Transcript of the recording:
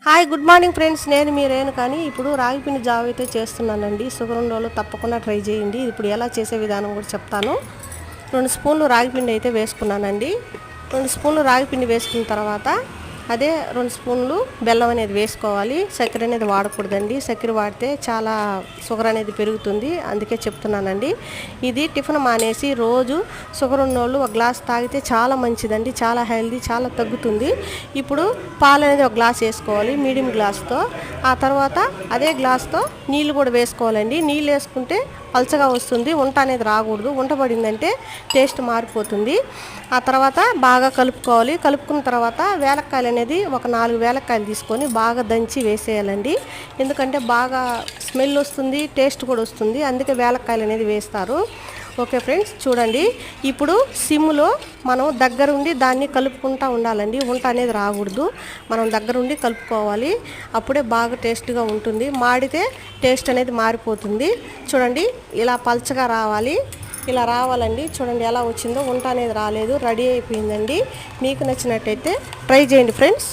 Hi good morning friends, నేను మీరేను కానీ ఇప్పుడు రాగిపిండి జావ అయితే చేస్తున్నానండి. షుగర్ ఉన్నోళ్ళు తప్పకుండా ట్రై చేయండి. ఇప్పుడు ఎలా చేసే విధానం కూడా చెప్తాను. 2 స్పూన్లు రాగిపిండి అయితే వేసుకున్నానండి. 2 స్పూన్లు రాగిపిండి వేసుకున్న తర్వాత అదే 2 స్పూన్లు బెల్లం అనేది వేసుకోవాలి. చక్కెర అనేది వాడకూడదండి. చక్కెర వాడితే చాలా షుగర్ అనేది పెరుగుతుంది, అందుకే చెప్తున్నానండి. ఇది టిఫిన్ మానేసి రోజు షుగర్ ఉన్నోళ్ళు ఒక గ్లాస్ తాగితే చాలా మంచిదండి, చాలా హెల్దీ, చాలా తగ్గుతుంది. ఇప్పుడు పాలు అనేది ఒక గ్లాస్ వేసుకోవాలి మీడియం గ్లాస్తో. ఆ తర్వాత అదే గ్లాస్తో నీళ్ళు కూడా వేసుకోవాలండి. నీళ్ళు వేసుకుంటే పలచగా వస్తుంది, వంట అనేది రాకూడదు. వంట పడిందంటే టేస్ట్ మారిపోతుంది. ఆ తర్వాత బాగా కలుపుకోవాలి. కలుపుకున్న తర్వాత వేలక్కాయలు అనేది ఒక 4 వేలక్కాయలు తీసుకొని బాగా దంచి వేసేయాలండి. ఎందుకంటే బాగా స్మెల్ వస్తుంది, టేస్ట్ కూడా వస్తుంది, అందుకే వేలక్కాయలు అనేది వేస్తారు. ఓకే ఫ్రెండ్స్, చూడండి. ఇప్పుడు సిమ్లో మనం దగ్గరుండి దాన్ని కలుపుకుంటూ ఉండాలండి. వంట అనేది రాకూడదు, మనం దగ్గరుండి కలుపుకోవాలి. అప్పుడే బాగా టేస్ట్గా ఉంటుంది. మాడితే టేస్ట్ అనేది మారిపోతుంది. చూడండి, ఇలా పలచగా రావాలి. ఇలా రావాలండి. చూడండి ఎలా వచ్చిందో, వంట అనేది రాలేదు, రెడీ అయిపోయిందండి. మీకు నచ్చినట్టయితే ట్రై చేయండి ఫ్రెండ్స్.